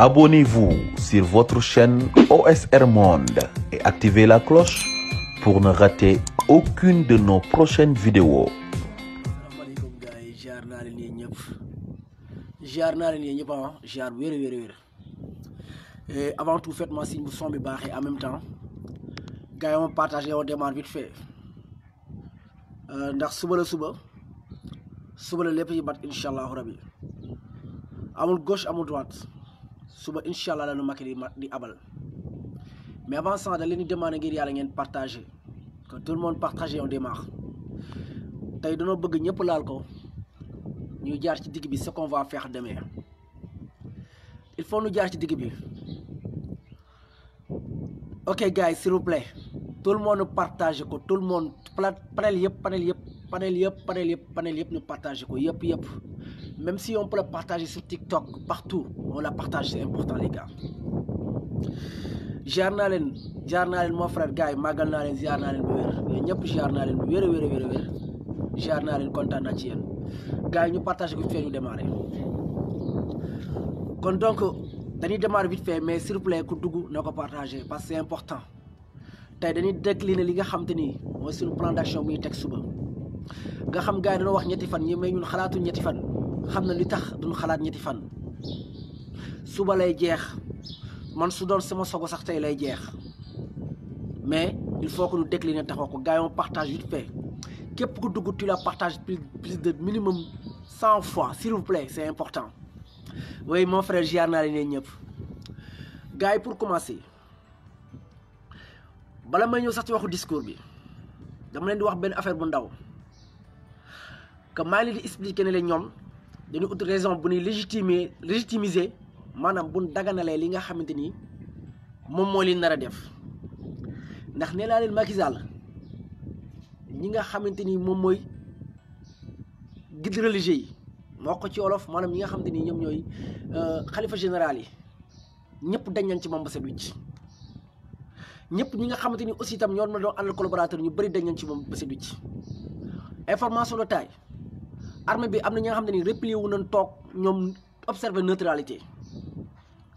Abonnez-vous sur votre chaîne OSR Monde et activez la cloche pour ne rater aucune de nos prochaines vidéos. Asalaamaaleykum gars yi jaar naa leen yéen ñëpp jaar wér et avant tout faites-moi signe bu son bi baaxee en même temps gars yi ma partagé on démarre vite fait ndax suba la lépp yi bat incha allahu rabi amul gauche amul droite suba incha allah la nu Macky di abal mais avant ça da leen di demandé ngir yàlla ngeen partagé que tout le monde partagé on démarre tey dañoo bëgg ñëpp laal ko ñu jaar ci digg bi ce qu'on va faire demain il faut ñu jaar ci digg bi ok gars s'il vous plaît tout le monde partage ko tout le monde panel yëpp ñu partage ko yëpp même si on peut le partager sur TikTok partout on la partage c'est important les gars jaar naa leen mon frère gars yi màggal naa leen ziar naa leen bu wér yéen ñëpp jaar naa leen bu wér jaar naa leen kontaan naa ci yéen gars yi ñu partagé ko vite fait ñu démarrer kon donc dañuy démarrer vite fait mais s'il vous plaît ku dugg na ko partagé parce que c'est important tey dañuy décliner li nga xam te ni mooy suñu plan d'action bu ñu teg suba nga xam gars yi dañoo wax ñetti fan ñi mais ñun xalaatu ñetti fan xam na li tax duñu xalaat ñetti fan suba lay jeex man su doon sama sogo sax tey lay jeex mais il faut que ñu décliner taxaw ko gars yi on partage vite fait képp ku dugg tu la partage plus de minimum 100 fois s'il vous plaît c'est important oui mon frère ziar naa leen ñëpp gars yi pour commencer bala may ñëw sax ci waxu discours bi dama leen di wax benn affaire bu ndaw que maa ngi leen di expliquer ne leen ñoom dañu ut raison bu ñuy légitimiser maanaam bu ñu daganalee li nga xamante ni moom moo li nar a def ndax nee naa leen Macky Sall ñi nga xamante ni moom mooy guide religieux yi moo ko ci wolof maanaam ñi nga xamante ni ñoom ñooy xalifa général yi ñëpp dañ nañ ci moom ba set wicc ñëpp ñi nga xamante ni aussi itam ñoo ma doon àndal collaborateur ñu bëri dañ nañ ci moom ba set wicc information de taille armée bi am na ñi nga xamante ni replié wu nañ toog ñoom observer neutralité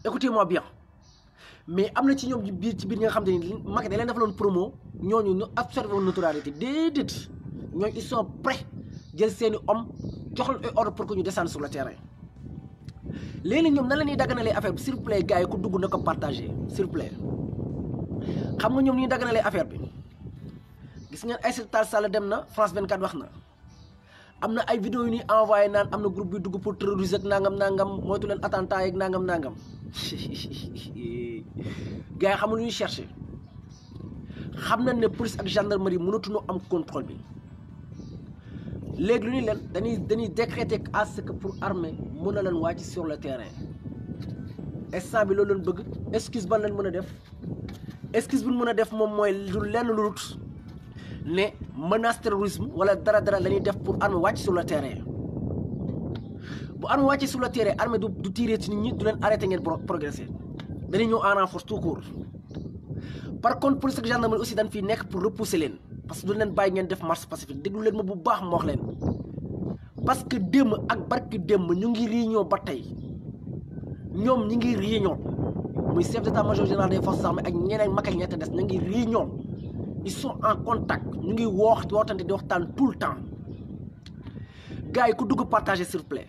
écoutez-moi bien mais am na ci ñoom ci biir ñi nga xamante ni Macky da leen defaloon promo ñooñu ñu observer wu neutralité déedéet ñooñu ils sont prêts jël seeni homme jox leen ay ordre pour que ñu descendre sur le terrain léegi ñoom nan la ñuy dagganalee affaire bi s'il vous plaît gars yi ku dugg na ko partagé s'il vous plaît xam nga ñoom ñuy dagganalee affaire bi gis ngeen Aïssata Tall Sall dem na France 24 wax na am na ay vidéo yu ñuy envoyé naan am na groupe bi dugg pour terroriser ak nangam moytu leen attentat yeeg nangam gars yi xamul lu ñuy cherché xam nañ ne police ak gendarmerie mënatuñu am contrôle bi léegi lu ñuy leen dañuy décréter à ce que pour armée mën na leen wàcc sur le terrain instant bi loolu leen bëgg excuse ban leen mën a def excuse bu ñu mën a def moom mooy lu lenn lu dul ne menace terrorisme wala dara la ñuy def pour armée wàcc sur le terrain bu armée wàccee sur le terrain armée du tirer ci nit ñi du leen arrêté ngeen progresser dañuy ñëw en renfort tout court par contre police ak gendarmerie aussi dañ fiy nekk pour repousser leen parce que du leen bàyyi ngeen def marche pacifique déglu leen ma bu baax ma wax leen parce que démb ak barki démb ñu ngi réunion ba tey ñoom ñi ngi réunion muy chef d'état-major général des forces armées ak ñeneen mag ak ñett des ñu ngi réunion ils sont en contact ñu ngi wootante di waxtaan tout le temps gars yi ku dugg partager s'il vous plaît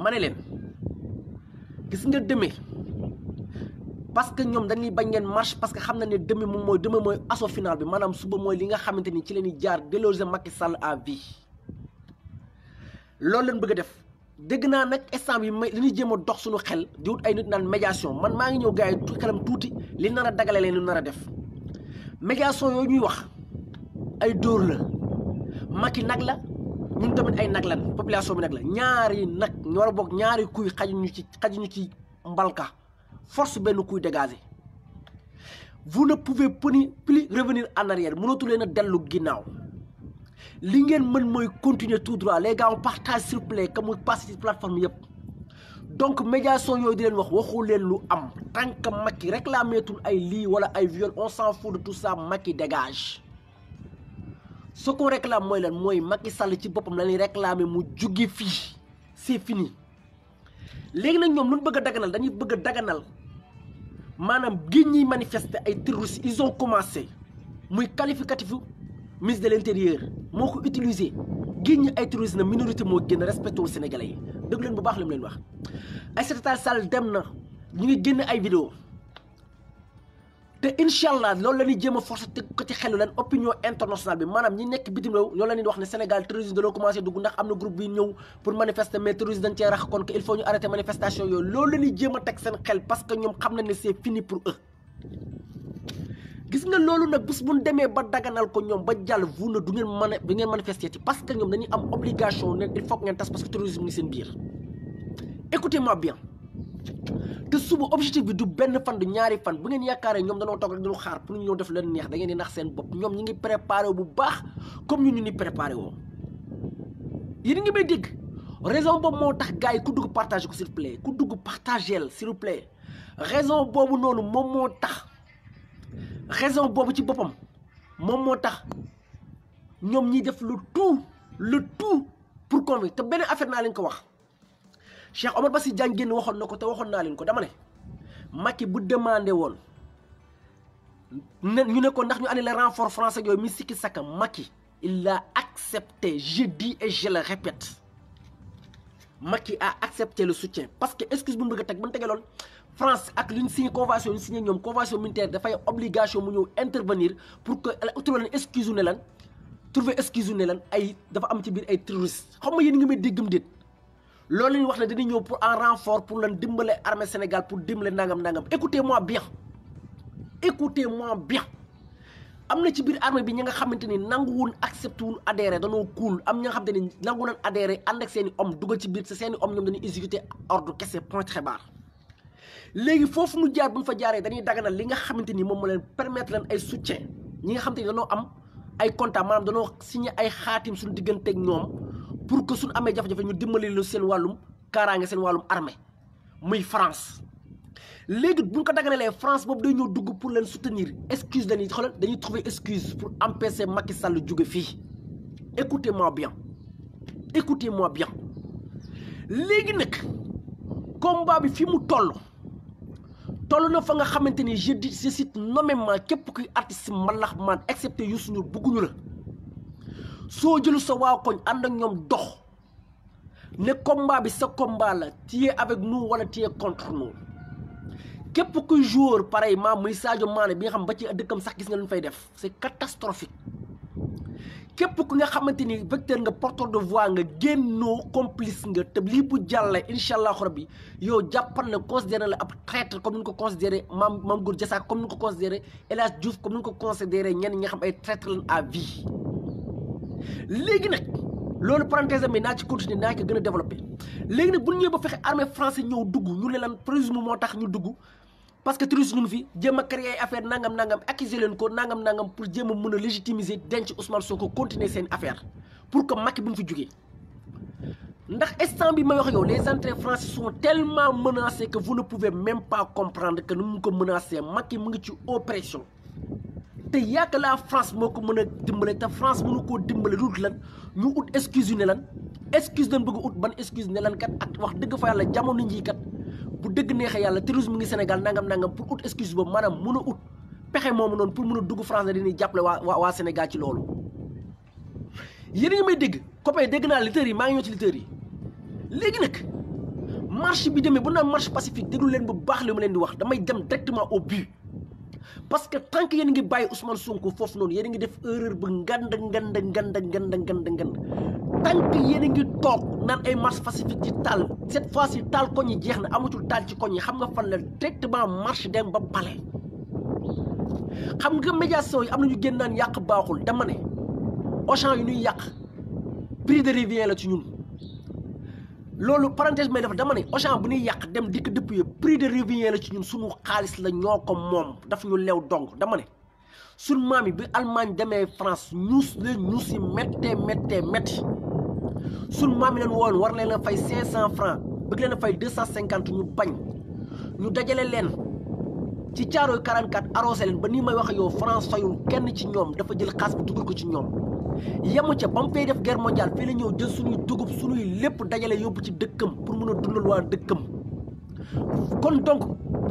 ma ne leen gis nga demee parce que ñoom dañuy bañ ngeen marche parce que xam na ne demee mooy assaut final bi maanaam suba mooy li nga xamante ni ci la ñuy jaar déloger Macky Sall à vie loolu leen bëgg a def dégg naa nag instant bi li ñuy jéem a dox suñu xel di wut ay nit naan médiation man maa ngi ñëw gars yi xelam tuuti li nar a dagale leen lu nar a def médiation yooyu ñuy wax ay dóor la Macky nag la ñun tamit ay nag lan population bi nag la ñaari nag ñu war a bokk ñaari kuy xajuñu ci mbalka force benn kuy dégagé vous ne pouvez plus revenir en arrière mënatu leen a dellu ginnaaw li ngeen mën mooy continuer tout droit les gars on partage s'il vous plaît que muy passé ci plateforme yëpp donc médiation yooyu di leen waxu leen lu am tant que Macky réclameetul ay lii wala ay viol on s'en fout de tout ça Macky dégage ce qu'on réclame mooy lan mooy Macky Sall ci boppam la ñuy réclamer mu juggi fii c'est fini léegi nag ñoom lu ñu bëgg a daganal dañuy bëgg a daganal maanaam gi ñuy manifester ay terroristes ils ont commencé muy qualificatif ministre de l'intérieur moo ko utilisé gi ñi ay terroristes na minorité moo génn respecté wul sénégalais yi dëgg leen bu baax li mu leen wax. Aïssata Tall Sall dem na ñu ngi génn ay vidéo te incha allah loolu la ñuy jéem a forcer teg ko ci xelu leen opinion internationale bi maanaam ñi nekk bitim réew loolu la ñuy wax ne Sénégal terrorisme dañoo commencé dugg ndax am na groupe bi ñëw pour manifester mais terrorisme dañ cee rax kon que il faut ñu arrêter manifestation yooyu loolu la ñuy jéem a teg seen xel parce que ñoom xam nañ ne c'est fini pour eux. gis nga loolu nag bés bu ñu demee ba daganal ko ñoom ba jàll vous ne du ngeen manifester ci parce que ñoom dañuy am obligation ne il faut que ngeen tas parce que terrorisme ngi seen biir. écoutez-moi bien. te suba objectif bi du benn fan du ñaari fan bu ngeen yaakaaree ñoom dañoo toog rek dañu xaar pour ñu ñëw def leen neex da ngeen di nax seen bopp ñoom ñi ngi préparé bu baax comme ñu ni préparé woo yéen ngi may dégg raison boobu moo tax gars yi ku dugg partagé ko s'il vous plaît ku dugg partagel s'il vous plaît raison boobu noonu moom moo tax raison boobu ci boppam moom moo tax ñoom ñiy def le tout pour convaincre te benn affaire naa leen ko wax Cheikh Omar Bassi Diagne génn waxoon na ko te waxoon naa leen ko dama ne Macky bu demandé woon ñu ne ko ndax ñu annulé renfort français yooyu mi sikki saka Macky il a accepté je dis et je le répète Macky a accepté le soutien parce que excuse bu mu bëgg a teg bu ñu tegee loon France ak lu ñu signé convention ñu signé ñoom convention militaire dafay obligation mu ñëw intervenir pour que trouver leen excuse ne lan trouver excuse ne lan ay dafa am ci biir ay terroristes xam nga yéen ngi may déggam déet loolu la ñuy wax ne dañuy ñëw pour en renfort pour lan dimbale armée Sénégal pour dimbale nangam écoutez-moi bien am na ci biir armée bi ñi nga xamante ni nanguwul accepté wul adhéré danoo cool am ñi nga xamante ni nangu nañ adhéré ànd ak seen i homme dugal ci biir seen i homme ñoom dañuy exécuter ordre kese point très barre léegi foofu nu jaar bu ñu fa jaaree dañuy daganal li nga xamante ni moom moo leen permettre leen ay soutien ñi nga xamante ni dañoo am ay contrat maanaam dañoo signé ay xaatim suñu digganteeg ñoom pour que suñu amee jafe-jafe ñu dimbali lu seen wàllum kaaraange seen wàllum armée muy France léegi bu ñu ko daganalee France boobu day ñëw dugg pour leen soutenir excuse dañuy xoolal dañuy trouver excuse pour empêcher Macky Sall jóge fii écoutez-moi bien léegi nag combat bi fi mu toll na fa nga xamante ni je cite nommément képp kuy artiste mbalax man excepté Youssou Ndour bugguñu la soo jëlu sa waa koñ ànd ak ñoom dox ne combat bi sa combat la tu es avec nous wala tu es contre nous képp kuy joueur pareillement muy Sadio Mané bi nga xam ba ci dëkkam sax gis nga lu ñu fay def c'est catastrophique képp ku nga xamante ni vecteur nga porteur de voix nga génnoo complice nga te lii bu jàllee incha allah rabbi yow jàppal ne considéré la ab traître comme ni ñu ko considéré Mame Goor Diazaka comme ni ñu ko considéré El Hadj Diouf comme ni ñu ko considéré ñenn ñi nga xam ay traître lañ à vie. léegi nag loolu parenthèse mais naa ci continuer naa ko gën a développé léegi nag bu ñu ñëwee ba fexe armée français ñëw dugg ñu ne lan présume moo tax ñu dugg. parce que terroriste ñu ngi fi jéem a créer ay affaire nangam accuser leen ko nangam pour jéem a mën a légitimiser denc Ousmane Sonko continuer seen affaire pour que Macky bu mu fi jógee ndax instant bi may wax yow les entrées françaises sont tellement menacées que vous ne pouvez même pas comprendre que nu mu ko menacé Macky mu ngi ci oppression te yàgg la France moo ko mën a dimbale te France mënu koo dimbale lu lan ñu ut excuse yu ne lan excuse lañ bëgg ut ban excuse ne lan kat ak wax dëgg fa yàlla jamono njii kat bu dëgg neexee yàlla terrorisme ngi Sénégal nangam pour ut excuse boobu maanaam mën a ut pexe moomu noonu pour mën a dugg France la dañuy jàppale waa Sénégal ci loolu. yéen a ngi may dégg copain dégg naa lutteurs yi maa ngi ñëw ci lutteurs yi léegi nag marche bi demee bu naan marche pacifique déglu leen bu baax li ma leen di wax damay dem directement au but parce que tant que yéen a ngi bàyyi Ousmane Sonko foofu noonu yéen a ngi def erreur bu ngand tant que yéen a ngi toog naan ay marche pacifique ci taal cette fois ci taal koñ yi jeex na amatul taal ci koñ yi xam nga fan la directement marche dem ba palais xam nga médiation yi am na ñu génn naan yàq baaxul dama ne Auchan yi ñuy yàq prix de revient la ci ñun loolu parenthèse may def dama ne Auchan bu ñuy yàq dem dikk dëpp yi prix de revient la ci ñun suñu xaalis la ñoo ko moom daf ñu leew dong dama ne suñ maam yi bi Allemagne demee France ñuus yi métti suñ maam yi leen woon war leen a fay 500 francs bëgg leen a fay 250 ñu bañ ñu dajale leen ci Caaroy 44 arrosé leen ba nii may wax yow France fayul kenn ci ñoom dafa jël xaas bi dugal ko ci ñoom yemu ca ba mu fay def guerre mondiale fii la ñëw jël suñuy dugub suñuy lépp dajale yóbbu ci dëkkam pour mën a dundal waa dëkkam. kon donc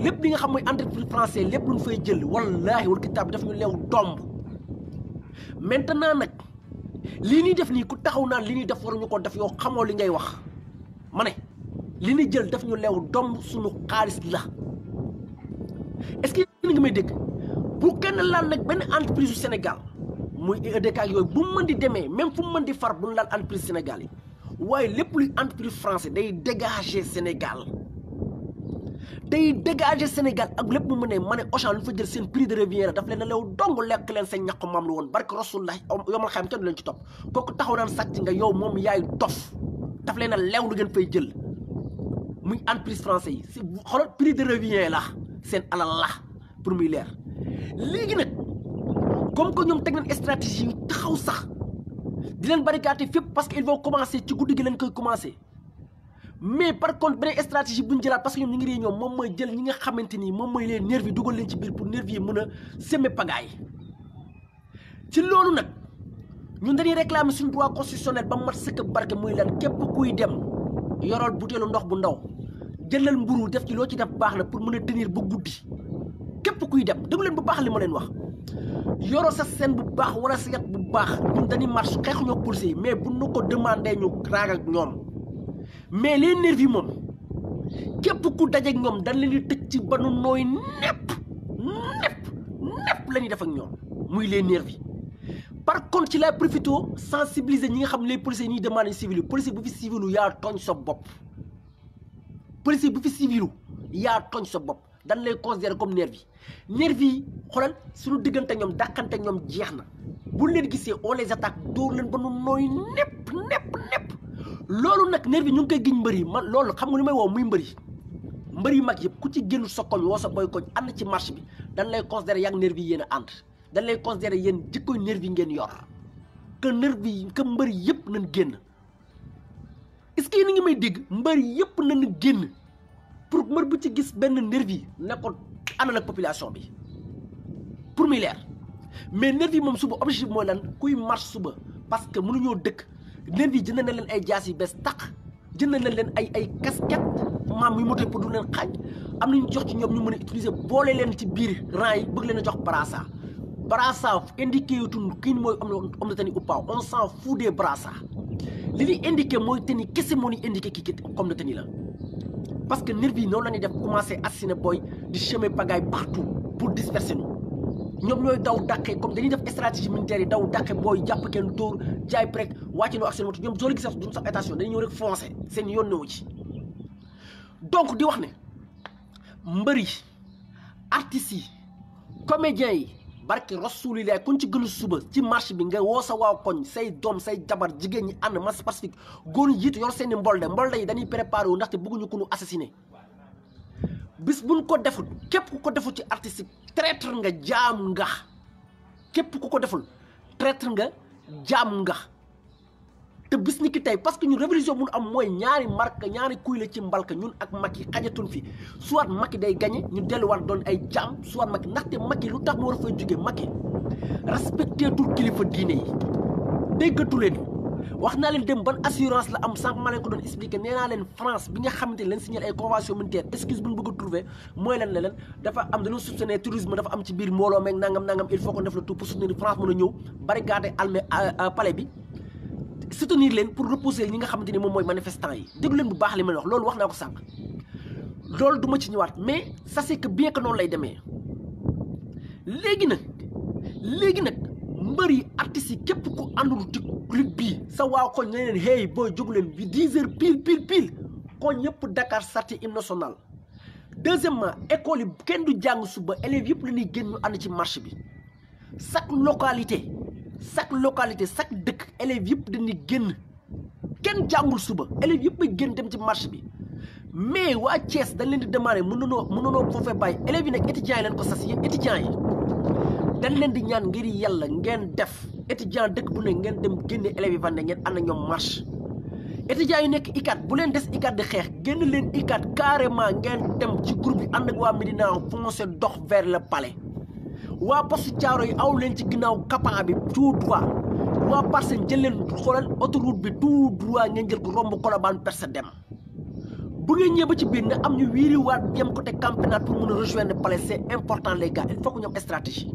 lépp li nga xam mooy entreprise français lépp lu ñu fay jël wallaahi wal kitaab bi daf ñu leew domb. maintenant nag lii ñuy def nii ku taxaw naan li ñuy def waruñu ko def yow xamoo li ngay wax ma ne li ñuy jël daf ñu leew domb suñu xaalis la. est-ce que yéen nga may dégg bu kenn laal nag benn entreprise yu Sénégal muy EDK ak yooyu bu mu mën di demee même fu mu mën di far bu ñu laal entreprise Sénégal yi waaye lépp luy entreprise français day dégager Sénégal. day dégager Sénégal ak lépp mu mënee ma ne Auchan lu fa jël seen prix de revient daf leen a leew dong lekk leen seen ñàkk maam lu woon barke Rasulullah yomal xam kenn du leen ci topp kooku taxaw naan sàcc nga yow moom yaay dof daf leen a leew lu ngeen fay jël muy entreprise français yi si xoolal prix de revient la seen alal la pour muy leer. léegi nag comme que ñoom teg nañ stratégie yu taxaw sax di leen barricade fépp parce que ils vont commencer ci guddi gi leen koy commencer. mais par contre beneen stratégie bu ñu jëlaat parce que ñoom ñu ngi réunion moom mooy jël ñi nga xamante ni moom mooy les nervis dugal leen ci biir pour nervis yi mën a semer pagaille ci loolu nag ñun dañuy réclamer suñu droit constitutionnel ba mat sëkk barke muy lan képp kuy dem yorool butéelu ndox bu ndaw jëlal mburu def ci loo ci def baax na pour mën a tenir ba guddi képp kuy dem déglu leen bu baax li ma leen wax yoroo sa seen bu baax wala sa yat bu baax ñun dañuy marche xeexuñoo policiers yi mais bu nu ko demandé ñu raag ak ñoom. mais les nervis moom képp ku dajeeg ñoom dañ leen di tëj ci ba nu nooy nepp la ñuy def ak ñoom muy les nervis par contre ci lay profité sensibiliser ñi nga xam ne les policiers ñuy demandé civil yi policier bu fi civilu yaa tooñ sa bopp policier bu fi civilu yaa tooñ sa bopp dañ lay considérer comme nervi yi xoolal suñu diggante ñoom dàqante ñoom jeex na bu leen gisee on les attaque dóor leen ba nu nooy nepp loolu nag nervi ñu ngi koy giñ mbër yi man loolu xam nga li may woo muy mbër yu mag yëpp ku ci génn sa koñ woo sa boy koñ ànd ci marche bi dañ lay considérer yak nervi yéen a ànd dañ lay considérer yéen jikkoy nervi ngeen yor que nervi que mbër yëpp nañ génn est-ce que yéen a ngi may dégg mbër yëpp nañ génn pour mbër bu ci gis benn nervi ne ko àndal ak population bi pour muy leer mais nervi moom suba objectif mooy lan kuy marche suba parce que mënuñoo dëkk nervi yi jënd na leen ay jaas yu bees tàq jënd na leen ay casquette maam yu moto pour du leen xaaj am nañu jox ci ñoom ñu mën a utiliser boole leen ci biir rang yi bëgg leen a jox brassard indiqué yutul kii mooy homme de tenue ou pas on s'en fout des brassards li ñuy indiqué mooy tenue kese moo ñuy indiqué kii homme de tenue la parce que nervi yi noonu la ñuy def commencé assassiner booy di semer pagaille partout pour disperser ñu ñoom ñooy daw dàqee comme dañuy def stratégie militaire yi daw dàqee booy jàpp kenn dóor jaay prek wàcce noo ak seen moto ñoom soo leen gisee duñ sax attention dañuy ñëw rek foncé seen yoon newu ci donc di wax ne mbër yi artistes yi comédiens yi barke Rasulillah kuñ ci gën a suba ci marche bi nga woo sa waaw koñ say doom say jabar jigéen ñi ànd masse pacifique góor ñi jiitu yor seeni mbolde yi dañuy préparé wu ndaxte bëgguñu ko nu assassiné bis buñ ko deful képp ku ko deful ci artiste traître nga jaam nga képp ku ko deful traître nga jaam nga te bis ni ki tey parce que ñun révolution mun am mooy ñaari marque ñaari kuy la ci mbalka ñun ak Macky xajatun fi soit Macky day gagné ñu delluwaat doon ay jaam soit Macky ndaxte Macky lu tax mu war a fay jógee Macky respecté tul kilifa diine yi déggatu leen wax naa leen dem ban assurance la am sànq ma leen ko doon expliqué nee naa leen France bi nga xamante ne leen signé ay convention militaire excuse bu ñu bëgg a trouver mooy leen ne leen dafa am dañoo soupçonné tourisme dafa am ci biir mbooloo meeg nangam il faut qu'on def le tout pour soutenir France mën a ñëw barricade palais bi soutenir leen pour repousser ñi nga xamante ni moom mooy manifestants yi déglu leen bu baax li ma wax loolu wax naa ko sànq loolu du ma ci ñëwaat mais ça c'est que bien que noonu lay demee léegi nag mbër yi artistes yi képp ku àndul ci club bii sa waaw koñ ne leen hey booy jógu leen bi 10 heures pile koñ yëpp Dakar sortie hymne national. Deuxièmement école yi kenn du jàng suba élèves yëpp la ñuy génn ñu ànd ci marche bi chaque localité chaque dëkk élèves yëpp dañuy génn kenn jàngul suba élèves yëpp ay génn dem ci marche bi mais waa Thiès dañ leen di demander mën nanoo foofee bàyyi élèves yi nag étudiants yi leen ko sas yéen étudiants yi dañ leen di ñaan ngir yàlla ngeen def étudiant dëkk bu ne ngeen dem génne élèves yi fan ne ngeen ànd ak ñoom marche étudiants yu nekk ICAT bu leen des ICAT di xeex génn leen ICAT carrément ngeen dem ci groupe yi ànd ak waa Médina foncé dox vers le palais waa poste Thiaroye yi aw leen ci ginnaaw capan bi tout droit waa Parcelles jël leen xoolal autoroute bi tout droit ngeen jël ko romb Colobane percé dem bu ngeen ñëw ba ci biir na am ñu wiiri waat jëm côté Camp Pénal pour mën a rejoindre palais c'est important les gars il faut que ñu am stratégie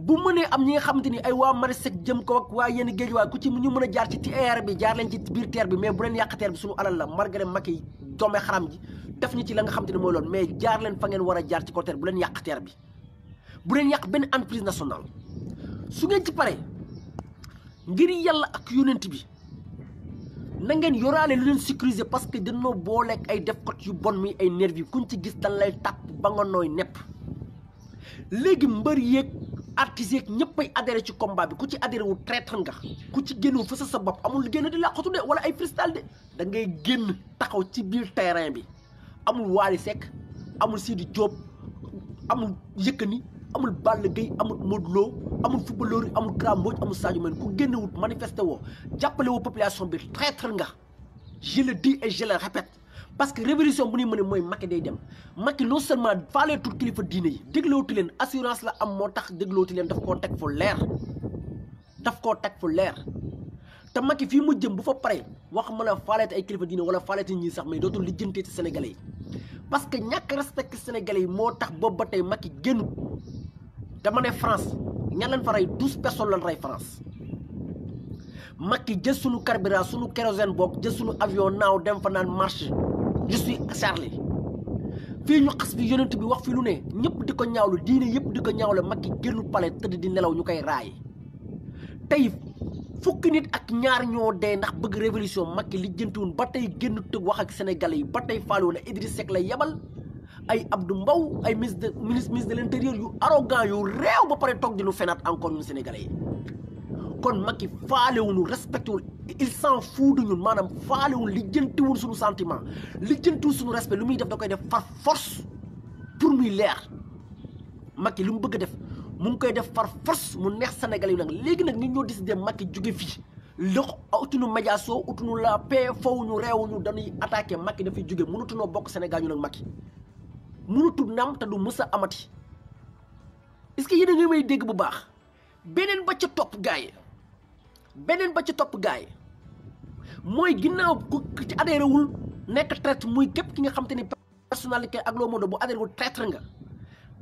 bu mënee am ñi nga xamante ni ay waa Maristes jëm ko ak waa yenn géej waay ku ci ñu mën a jaar ci TER bi jaar leen ci biir terre bi mais bu leen yàq terre bi suñu alal la malgré Macky doome xaram ji def ñu ci la nga xamante ni mooy loolu mais jaar leen fa ngeen war a jaar ci côté bu leen yàq terre bi bu leen yàq benn entreprise nationale su ngeen ci pare ngir yàlla ak yonent bi na ngeen yoraale lu leen sécuriser parce que dañoo booleeg ay defkat yu bon mi ay nervi yi kuñ ci gis dañ lay tàpp ba nga nooy nepp léegi mbër yeeg artistes yeeg ñëpp ay adhéré ci combat bi ku ci adhéré wu traître nga ku ci génnul fësal sa bopp amul génn di làqatu de wala ay freestyle de da ngay génn taxaw ci biir terrain bi amul Wally Seck amul Sidi Diop amul Yékini amul Balla Gaye amul Modou Lo amul footballeur yi amul Kara Mbodj amul Sadio Mané ku génne wut manifesté woo jàppale woo population bi traître nga je le dis et je le répète parce que révolution bu ñuy mën a mooy Macky day dem Macky non seulement faaleetul kilifa diine yi déglootu leen assurance la am moo tax déglootu leen daf koo teg fu leer te Macky fii mu jëm bu fa pare wax mën a faaleete ay kilifa diine wala faaleete ñii sax mais dootul lijjantee ci sénégalais yi parce que ñàkk respecté sénégalais yi moo tax boobu ba tey Macky génn dama ne France ñan leen fa rey 12 personnes lan rey France Macky jël sunu carburant sunu kérosène boog jël sunu avion naaw dem fa naan marche je suis Charlie fii ñu xas bi yonent bi wax fi lu ne ñëpp di ko ñaawlu diine yëpp di ko ñaawlu Macky génnu palais tëdd di nelaw ñu koy raay tey fukki nit ak ñaar ñoo dee ndax bëgg révolution Macky li jëntuwun ba tey génn tëg wax ak sénégalais yi ba tey faalu na Idriss Seck la yebal ay Abdou Mbow ay ministre de l'intérieur yu arrogant yu réew ba pare toog di nu fenaat encore ñun sénégalais yi kon Macky faalewuñu respecté wul il s'en fout de ñun maanaam faalewul li jëntiwul suñu sentiment li jëntiwul suñu respect lu muy def da koy def par force pour muy leer Macky lu mu bëgg a def mu ngi koy def par force mu neex sénégalais yi nag léegi nag ñun ñoo décidé Macky jóge fii lox utunu médiation utunu la paix fowuñu réewuñu dañuy attaqué Macky dafay jóge mënutunoo bokk Sénégal ñu nag Macky mënutul nam te du mës a amati est-ce que yéen a ngi may dégg bu baax beneen ba ca topp gars yi mooy ginnaaw ku ci adhéré wul nekk traître muy képp ki nga xam te ni personnalité ak loo modo bu adhéré wul traître nga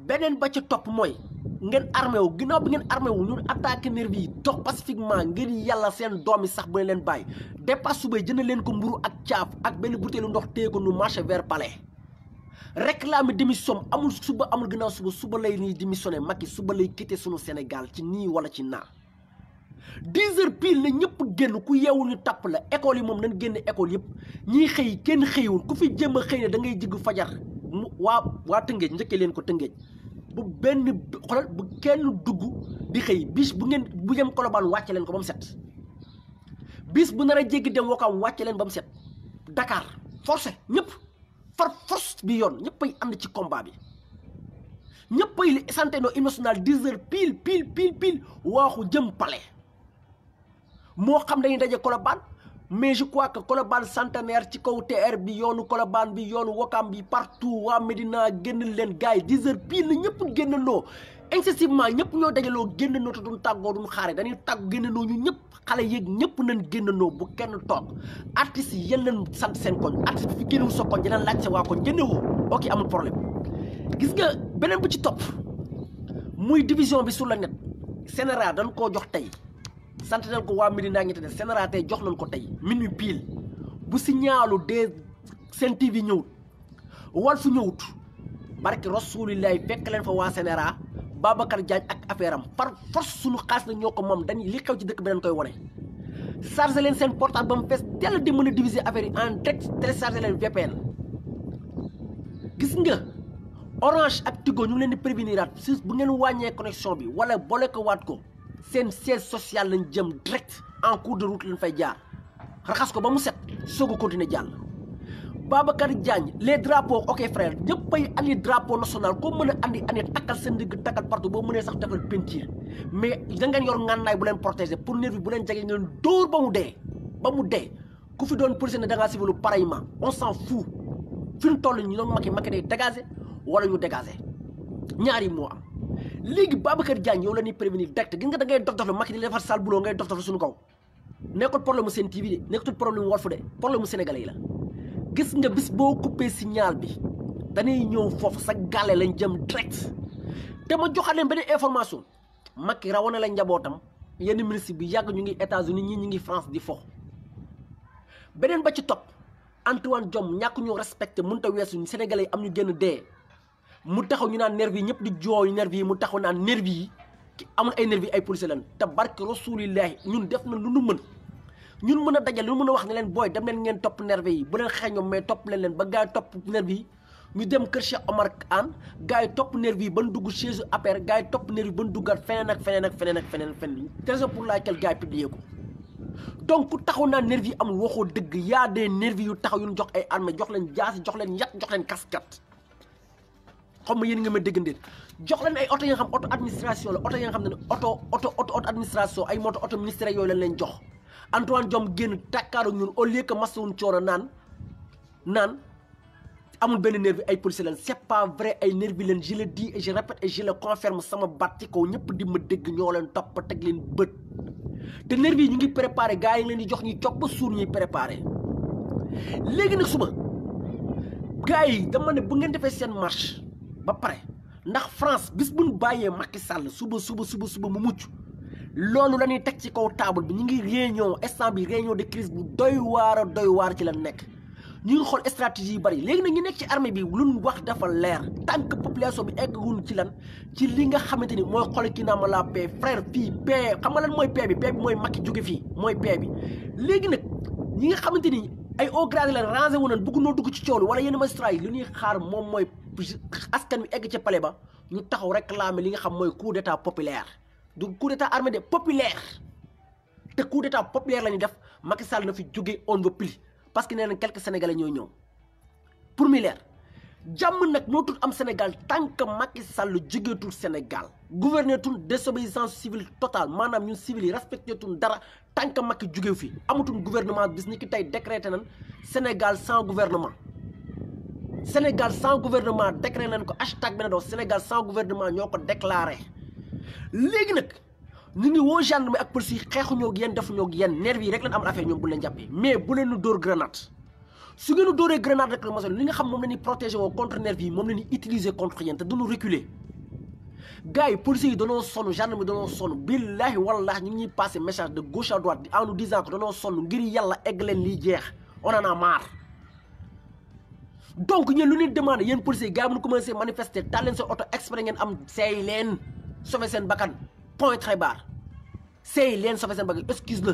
beneen ba ca topp mooy ngeen armé wu ginnaaw bi ngeen armé wu ñun attaqué nervi yi dox pacifiquement ngir yàlla seen doom yi sax bu leen bàyyi dépasse suba jënd leen ko mburu ak caaf ak benn butéelu ndox téye ko nu marché vers palais réclame démission amul suba amul ginnaaw suba lay nii démissionné Macky suba lay quitté sunu Sénégal ci nii wala ci naa 10 heures pile na ñëpp génn ku yeewul ñu tàpp la école yi moom nañ génn école yëpp ñiy xëy kenn xëyiwul ku fi jëm a xëy ne da ngay jiggu fajar mu waa Tëngéej njëkkee leen ko Tëngéej bu benn xoolal bu kenn dugg di xëy bis bu yem Colobane wàcce leen ko ba mu set bis bu nar a jéggi dem Wakaam wàcce leen ba mu set Dakar forcé ñëpp far force bi yoon ñëppay ànd ci combat bi ñëppay santé no hymne national 10 heures pile waaxu jëm palais moo xam dañuy daje Colobane mais je crois que Colobane centenaire ci kaw TR bi yoonu Colobane bi yoonu Wakaam bi partout waa Médina génn leen gars yi 10 heures pile na ñëpp génnandoo excessivement ñëpp ñoo dajaloo génnandoo te duñ tàggoo duñ xaare dañuy tàggu génnandoo ñu ñëpp xale yeeg ñëpp nañ génnandoo bu kenn toog artistes yi yéen leen sant seen koñ artiste bi fi génnewul sa koñ dinañ laaj sa waa koñ génnewoo ok amul problème gis nga beneen bu ci topp muy division bi sur le net Sénéral dañ koo jox tey sant nañ ko waa Médina ngi te def Sénéral tey jox nañ ko tey minuit pile bu signalu de Sen TV ñëwut Walf ñëwut barke rasulillahi fekk leen fa waa Sénéral Babacar Diagne ak affaire am par force suñu xaalis na ñoo ko moom dañ li xew ci dëkk bi dañ koy wane chargé leen seen portable ba mu fees teel di mën a diviser affaire yi en direct téléchargé leen VPN gis nga Orange ak Tigo ñu ngi leen di préveniraat si bu ngeen wàññee connexion bi wala boole ko waat ko seen siège social lañ jëm direct en cours de route lañ fay jaar raxas ko ba mu set soog a continuer jàll Babacar Diagne les drapeaux ok frère ñëppay andi drapeau national koo mën a andi takkal seen digg takkal partout boo mënee sax takkal peinture mais da ngeen yor ngànnaay bu leen protéger pour nervi bu leen jege ngeen dóor ba mu dee ku fi doon police ne da ngaa civilu pareillement on s'en fout fi ñu toll ñu doon Macky day dégager wala ñu dégager ñaari moo am léegi Babacar Diagne yow la ñuy prévenir direct gis nga da ngay dof dof la Macky di defar sale boulot ngay dof dof la suñu kaw nekkul problème mu Sen TV de nekkul problème mu Walf de problème mu sénégalais yi la gis nga bis boo coupé signal bi dañuy ñëw foofu sa gàlle lañ jëm direct te ma joxaat leen beneen information Macky rawana la njabootam yenn ministre bi yàgg ñu ngi États-Unis ñi ñu ngi France di fo beneen ba ci topp Antoine Diome ñàkk ñu respecté mënut a weesu sénégalais yi am ñu génn dee mu taxaw ñu naan nervi yi ñëpp di jooy nervi yi mu taxaw naan nervi yi amul ay nervi ay policier lan te barke rasulillahi ñun def na lu nu mën ñun mën a dajal lu mën a wax ne leen booy dem leen ngeen topp nervi yi bu leen xeex ñoom mais topp leen ba gars yi topp nervi yi ñu dem kër Cheikh Omar Anne gars yi topp nervi yi ban dugg chez APR gars yi topp nervi yi ban duggaat feneen ak feneen ak feneen ak feneen ak feneen raison pour laquelle gars yi publié ko donc ku taxaw naa nervi yi amul waxoo dëgg yaa des nervi yu taxaw yu ñu jox ay armée jox leen jaasi jox leen yat jox leen casquette xam nga yéen nga ma dégg ndéet jox leen ay oto yi nga xam auto administration la oto yi nga xam ne auto administration ay moto auto ministère yooyu leen jox Antoine Diome génn tàkkaaru ñun au lieu que masawun coono naan amul benn nervi ay policiers leen c'est pas vrai ay nervi leen je le dis et je répète et je le confirme sama baat ci kaw ñëpp di ma dégg ñoo leen topp teg leen bët te nervi yi ñu ngi préparé gars yi leen di jox ñuy cop ba suur ñuy préparé léegi nag suba gars yi dama ne bu ngeen defee seen marche ba pare ndax France bis buñ bàyyee Macky Sall suba mu mucc loolu la ñuy teg ci kaw table bi ñu ngi réunion instant bi réunion de crise bu doy waar ci la nekk ñu ngi xool stratégie yu bari léegi nag ñu nekk ci armée bi luñ wax dafa leer tant que population bi eggul ci lan ci li nga xamante ni mooy xool kii naa ma la paix frère fii paix xam nga lan mooy paix bi mooy Macky jóge fii mooy paix bi léegi nag ñi nga xamante ni ay haut grade leen rangé wu nañ bëgg noo dugg ci coolu wala yenn magistrat yi li ñuy xaar moom mooy askan wi egg ca palais ba ñu taxaw réclamer li nga xam mooy coup d'état populaire du coup d'état armé de populaire te coup d'état populaire la ñuy def Macky Sall na fi jóge on ne veut plus parce que nee na quelques sénégalais ñooy ñëw pour mu leer jàmm nag nootul am Sénégal tant que Macky Sall jógeetul Sénégal gouverner tul désobéissance civile totale maanaam ñun civil yi respecté tul dara tant que Macky jógeew fi amatul gouvernement bis ni ki tey décrété nañ Sénégal sans gouvernement décrété nañ ko hashtag benn doo Sénégal sans gouvernement ñoo ko déclaré léegi nag ñu ngi woo gendarmerie ak police yi xeexuñoo ak yéen defuñoo ak yéen nervi yi rek leen am affaire ñoom bu leen jàppee mais bu leen nu dóor grenade su ngeen dóoree grenade rek la mosal li nga xam moom la ñuy protéger woo contre nervi yi moom la ñuy utiliser contre yéen te duñu reculer gars yi policiers yi danoo sonn gendarmerie danoo sonn billahi wallahi ñu ngi ñuy passé message de gauche à droite en nous disant que danoo sonn ngir yàlla egg leen liy jeex on en a marre donc ñeen lu ñuy demandé yéen policiers yi gars yi bu ñu commencé manifester taal leen seen oto exprès ngeen am seey leen sauver seen bakkan point très barre seey leen sauver seen bakkan excuse la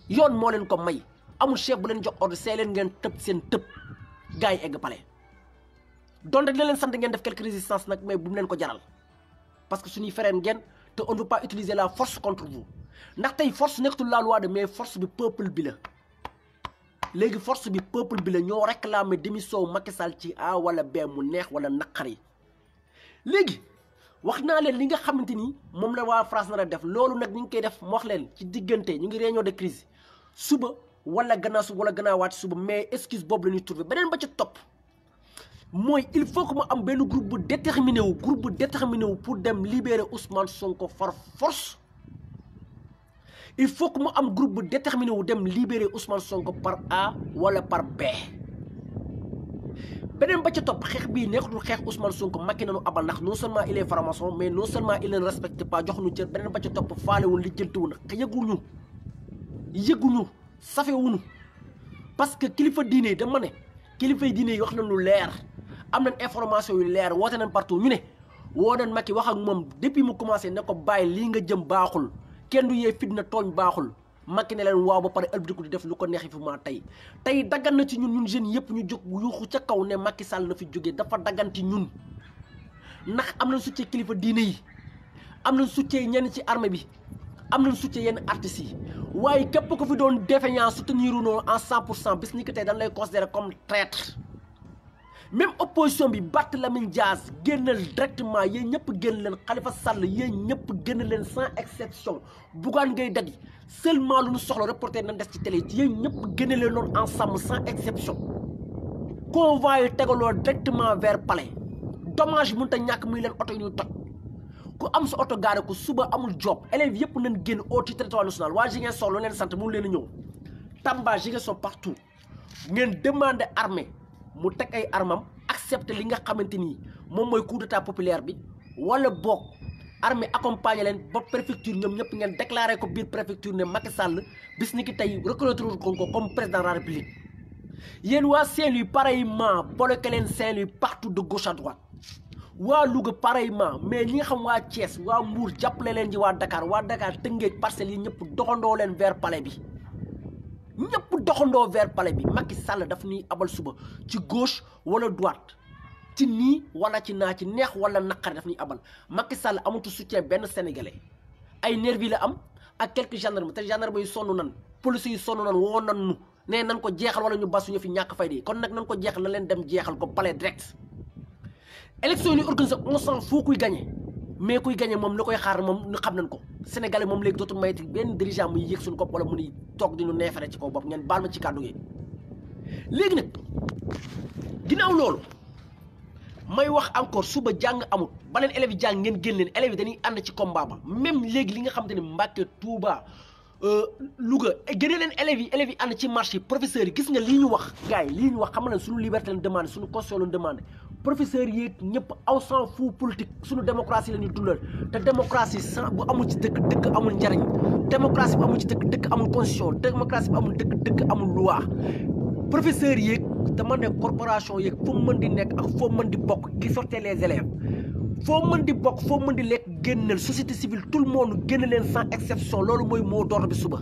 yoon moo leen ko may amul chef bu leen jox ordre seey leen ngeen tëb seen tëb gars yi egg palais donte dina leen sant ngeen def quelque résistance nag mais bu mu leen ko jaral parce que suñuy fereen ngeen te on ne peut pas utiliser la force contre vous ndax tey force nekkatul la loi de mais force bi peuple bi la léegi force bi peuple bi la ñoo réclamer démission Macky Sall ci A wala B mu neex wala naqari léegi wax naa leen li nga xamante ni moom la waa France nar a def loolu nag ñu ngi koy def mu wax leen ci diggante ñu ngi réunion de crise suba wala gannaaw suba wala gannaawaat suba mais excuse boobu la ñuy trouver beneen ba ci topp mooy il faut que mu am benn groupe bu déterminé wu pour dem libérer Ousmane Sonko par force il faut que mu am groupe bu déterminé wu dem libérer Ousmane Sonko par A wala par B. beneen ba ca topp xeex bii nekkatul xeex Ousmane Sonko Macky nañu abal ndax non seulement il est franc-maçon mais non seulement il ne respecte pas jox ñu cër beneen ba ca topp faalewul lijjantiwul yëguñu safewuñu parce que kilifa diine yi dama ne kilifa diine yi wax nañ lu leer am nañ information yu leer woote nañ partout ñu ne woo nañ Macky wax ak moom depuis mu commencé ne ko bàyyi lii nga jëm baaxul kenn du yee fitna tooñ baaxul Macky ne leen waaw ba pare ëlbatiku di def lu ko neexi fi ma tey daggan na ci ñun jeunes yëpp ñu jóg yuuxu ca kaw ne Macky Sall na fi jógee dafa daggan ci ñun ndax am nañ soutien kilifa diine yi am nañ soutien ñenn ci armée bi am nañ soutien yenn artistes yi waaye képp ko fi doon défaillant soutenir noonu en 100% bis ni que tey dañ lay considérer comme traître même opposition bi Barthélémy Dias génnal directement yéen ñëpp génn leen Khalifa Sall yéen ñëpp génn leen sans exception Bougane Gueye Dany seulement lu ñu soxla reporter nañ des ci télé yi yéen ñëpp génne leen noonu ensemble sans exception convoi yi tegaloo directement vers palais dommage mënut a ñàkk muy leen oto yi ñuy toj ku am sa oto gaare ko suba amul job élèves yëpp nañ génn au territoire national waa Ziguinchor lu leen sant mënu leen a ñëw Tamba Ziguinchor partout ngeen demander armée mu teg ay armam accepter li nga xamante ni moom mooy coup d'état populaire bi wala boog armée accompagner leen ba préfecture ñoom ñëpp ngeen déclaré ko biir préfecture ne Macky Sall bis ni ki tey reconnaître ko comme président de la République yéen waa Saint-Louis pareillement bloqué leen Saint-Louis partout de gauche à droite waa Louga pareillement mais ñi nga xam waa Thiès waa Mbour jàppale leen ji waa Dakar Tëngéej Parcelles yi ñëpp doxandoo leen vers palais bi ñëpp doxandoo vers palais bi Macky Sall daf ñuy abal suba ci gauche wala droite ci nii wala ci naa ci neex wala naqari daf ñuy abal Macky Sall amatu soutien benn sénégalais ay nervi la am ak quelques gendarmes te gendarmes yi sonn nan police yi sonn nan woo nan nu nee nan ko jeexal wala ñu basuñu fi ñàkk fay di kon nag nan ko jeexal na leen dem jeexal ko palais direct élection yi ñuy organisé on s'en fout kuy gagné mais kuy gagné moom la koy xaar moom ñu xam nañ ko sénégalais moom léegi dootul mayeti benn dirigeant muy yëg suñu ko wala mu ni toog di ñu neefere ci kaw bopp ngeen baal ma ci kàddu gi léegi nag ginnaaw loolu may wax encore suba jàng amut ba leen élèves yi jàng ngeen génn leen élèves yi dañuy ànd ci combat ba même léegi li nga xamante ne Mbacké Touba Louga génne leen élèves yi ànd ci marché yi professeurs yi gis nga lii ñu wax gars yi lii ñu wax xam na suñu liberté lañ demandé suñu constitution lañ demandé professeurs yi ñëpp aw s'en fout politique suñu démocratie la ñuy dundal te démocratie sans bu amul ci dëkk amul njariñ démocratie bu amul ci dëkk amul constitution démocratie bu amul dëkk amul loi professeurs yi dama ne corporation yeeg foo mën di nekk ak foo mën di bokk gi sortee les élèves foo mën di bokk foo mën di lekk génnal société civile tout le monde génn leen sans exception loolu mooy moo d'ordre bi suba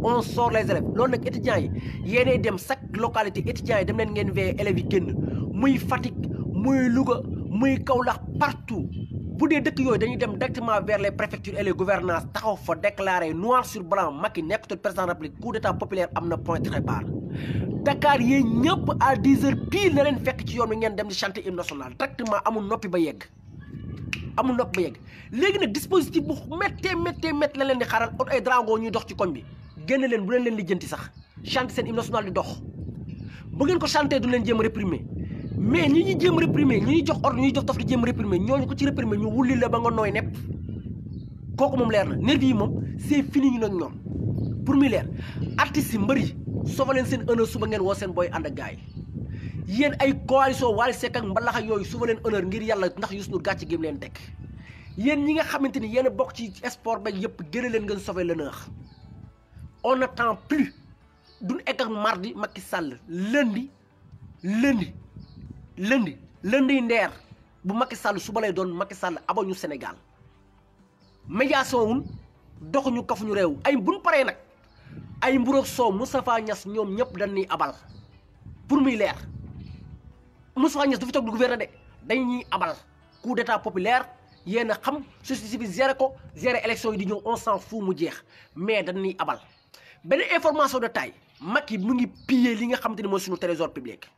on sort les élèves loolu nag étudiants yi yéenay dem chaque localité étudiants yi dem leen ngeen veillé élèves yi génn muy Fatick muy Louga muy Kaolack partout bu dee dëkk yooyu dañuy dem directement vers les préfectures et les gouvernances taxaw fa déclaré noir sur blanc Macky nekkatul président de la République coup d'état populaire am na point très barre Dakar yéen ñëpp à 10h pile na leen fekk ci yoon wi ngeen dem di chanter hymne national directement amul noppi ba yegg léegi nag dispositif bu méttee la leen di xaaral ot ay drago ñuy dox ci koñ bi génn leen bu leen lijjanti sax chanter seen hymne national di dox bu ngeen ko chanter du leen jéem a réprimer mais ñi ñuy jéem a réprimer ñi ñuy jox ordre ñuy jox dof di jéem a réprimer ñooñu ko ci réprimer ñu wulli la ba nga nooy nepp kooku moom leer na nervi yi moom c'est fini ñu nag ñoom pour muy leer artistes yi mbëri sova leen seen honneur suba ngeen woo seen booy ànd ak gars yi yéen ay coalition Wally Seck ak mbalax ak yooyu suba leen honneur ngir yàlla ndax Youssou Ndour gàcce gém leen teg yéen ñi nga xamante ni yéen a bokk ci sport beeg yëpp gën a leen ngeen sauver l'honneur on n'attend plus duñ egg ak mardi Macky Sall lundi ndeer bu Macky Sall suba lay doon Macky Sall abañu Sénégal médiation wun doxuñu kafuñu réew ay buñ paree nag ay mburoog soow Moustapha Niass ñoom ñëpp dañuy abal pour muy leer Moustapha Niass du fi toog du gouverner de dañuy abal coup d'état populaire yéen a xam société civile gérer ko gérer élection yi di ñëw on s'en fout mu jeex mais dañuy abal benn information de taille Macky mu ngi piller li nga xamante ni mooy suñu trésor public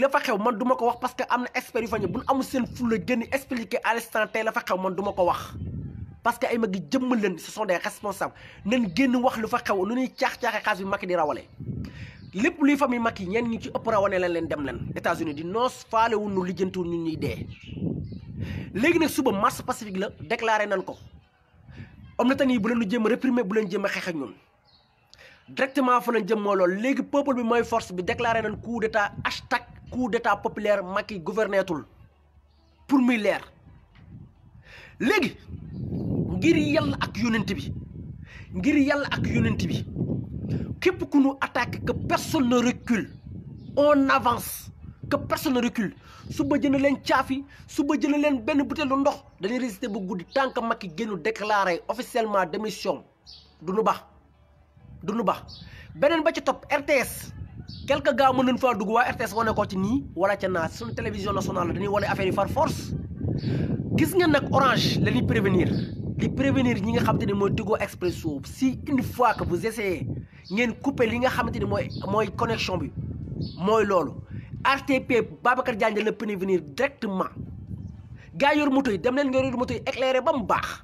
la fa xew man du ma ko wax parce que am na experts yu fa ñëw bu ñu amul seen fulla génn expliquer à l'instant tey la fa xew man du ma ko wax parce que ay mag yi jëmmal leen ce sont des responsables nañ génn wax lu fa xew nu ñuy caax-caaxee xaalis bi Macky di rawale lépp luy famille Macky ñenn ñi ci ëpp rawane leen dem leen États-Unis di noos faale wu ñu lijjantiwul ñun ñuy dee léegi nag suba marche pacifique la déclaré nañ ko am na tan yi bu leen lu jéem a réprimer bu leen jéem a xeex ak ñun directement fa lañ jëm moo loolu léegi peuple bi mooy force bi déclaré nañ coup d'état hashtag coup d'état populaire Macky gouvernetul pour muy leer léegi ngir yàlla ak yonent bi képp ku ñu attaque que personne ne recule on avance que personne ne recule suba jënd leen caafi suba jënd leen benn butéelu ndox dañuy résister bu guddi tant que Macky génnu déclaré officiellement démission du nu baax beneen ba ci topp RTS quelques gars mën nañ faa dugg waa RTS wane ko ci nii wala ca naa suñu télévision nationale la dañuy wane affaire yi par force gis ngeen nag Orange la ñuy prévenir ñi nga xamante ne mooy Tigo Expresso si une fois que vous essayez ngeen couper li nga xamante ni mooy connexion bi mooy loolu RTP Babacar Diagne la prévenir directement gars yor moto yi dem leen nga yor moto yi éclairé ba mu baax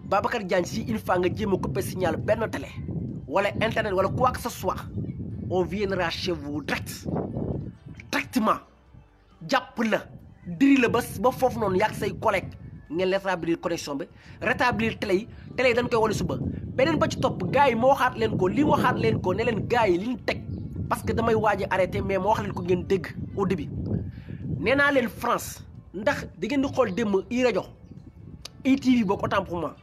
Babacar Diagne si une fois nga jéem a couper signal benn télé wala internet wala quoi que ce soit on viendra chez vous directement jàpp la diri la ba foofu noonu yàgg say collègue ngeen rétablir connexion bi rétablir télé yi dañ koy wane suba beneen ba ci topp gars yi ma waxaat leen ko ne leen gars yi li ñu teg parce que damay waaj a arrêté mais ma wax leen ko ngeen dégg au début nee naa leen France ndax da ngeen di xool démb rajo ITV bokk autant pour moi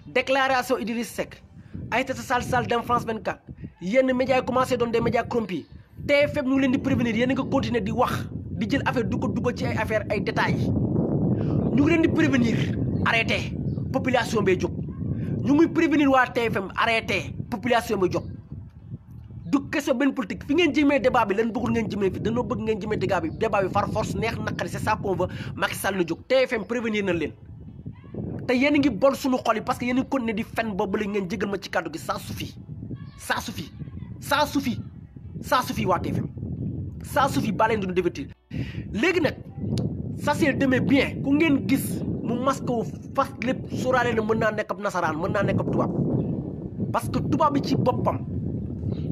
déclaration Idriss Seck Aïssata Sall dem France 24 yenn médias yi commencé doon des médias corrompus TFM ñu ngi leen di prévenir yéen a nga continuer di wax di jël affaire du ko dugal ci ay affaire ay détails ñu ngi leen di prévenir arrêté population bay jóg ñu ngi prévenir waa TFM arrêté population bay jóg du question benn politique fi ngeen jëmee débat bi lan bëggul ngeen jëmee fi dañoo bëgg ngeen jëmee débat bi far force neex naqari c'est ça qu'on veut Macky Sall na jóg TFM prévenir nañ leen te yéen a ngi bon suñu xol yi parce que yéen a ngi continuer di fen boobu la ngeen jégal ma ci kàddu gi ça suffit waa TFM ça suffit ba leen di divertir léegi nag ça c'est demain bien ku ngeen gis mu masque wu fas lépp sóoraale na mën naa nekk ab nasaraan mën naa nekk ab tubaab parce que tubaab bi ci boppam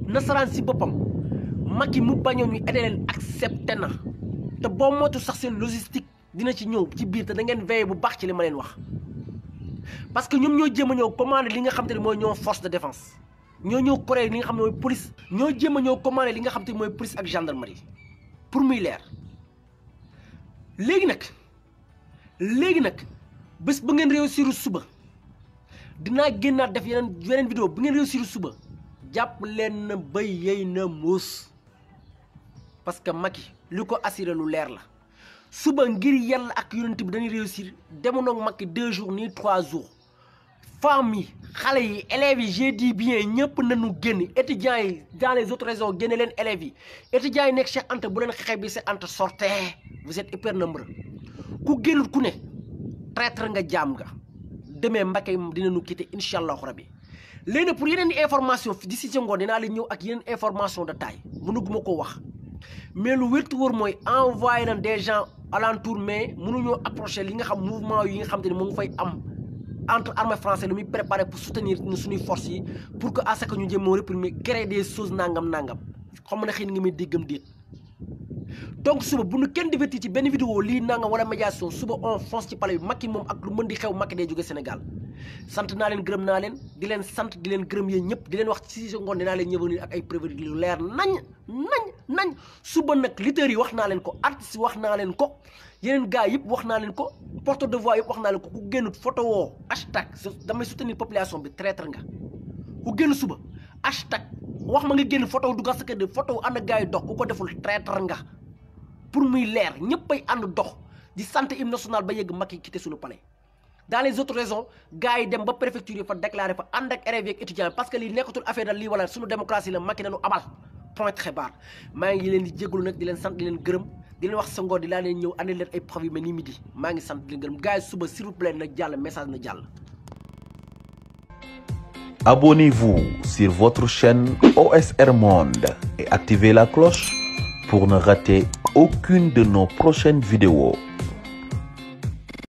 nasaraan si boppam Macky mu bañoon ñu aider leen accepté na te boo moytu sax seen logistique dina ci ñëw ci biir te da ngeen veillé bu baax ci li ma leen wax parce que ñoom ñoo jéem a ñëw commandé li nga xam te ne mooy ñoo force de défense ñoo ñëw corée li nga xam ne mooy police ñoo jéem a ñëw commandé li nga xam te ne mooy police ak gendarmerie pour muy leer léegi nag bés ba ngeen réussir suba dinaa génnaat def yeneen vidéo bu ngeen réussir suba jàpp leen na bay yey na muus parce que Macky li ko assuré lu leer la suba ngir yàlla ak yonent bi dañuy réussir demoon ak Macky 2 jours ni 3 jours femmes yi xale yi élèves yi j'ai dit bien ñëpp nañu génn étudiants yi dans les autres régions génne leen élèves yi étudiants yi nekk Cheikh Anta bu leen xeex bi Cheikh Anta sortez vous êtes hyper nombreux ku génnul ku ne traître nga jaam nga demee Macky dinañu quitter incha allahu rabi léegi pour yeneen information d'ici ci ngoon dinaa leen ñëw ak yeneen information de taille mënuguma ko wax mais lu wértu wóor mooy envoyé nañ des gens alentour mais mënuñoo approché li nga xam mouvement yi nga xam te ne mu ngi fay am entre armée française lu muy préparé pour soutenir suñuy forces yi pour que à ce que ñu jéem a réprimer créer des choses nangam xam na xëy na nga may déggam déet donc suba bu nu kenn divertir ci benn vidéo lii nangam wala médiation suba on fonce ci palais bi Macky moom ak lu mën di xew Macky day jóge Sénégal sant naa leen gërëm naa leen di leen sant di leen gërëm yéen ñëpp di leen wax ci si ngoon dinaa leen ñëw ak ay prévenir lu leer nañ suba nag lutteurs yi wax naa leen ko artistes yi wax naa leen ko yeneen gars yëpp wax naa leen ko porte de voix yëpp wax naa leen ko ku génn photo woo hashtag damay soutenir population bi traître nga ku génn suba hashtag wax ma nga génn photo dugal sa kër de photo ànd ak gars yi dox ku ko deful traître nga pour muy leer ñëppay ànd dox di sant hymne national ba yegg Macky quitté suñu palais dans les autres raisons gars yi dem ba préfecture yi fa déclaré fa ànd ak élèves ak étudiants parce que lii nekkatul affaire dal lii wala suñu démocratie la Macky nañu abal point très barre maa ngi leen di jégalu nag di leen sant di leen gërëm di leen wax sa ngoon di laa leen ñëw andi leen ay preuve yu mel ni midi maa ngi sant di leen gërëm gars yi suba s'il vous plaît na jàll message na jàll. Abonnez-vous sur votre chaîne OSR Monde et activez la cloche pour ne rater aucune de nos prochaines vidéos.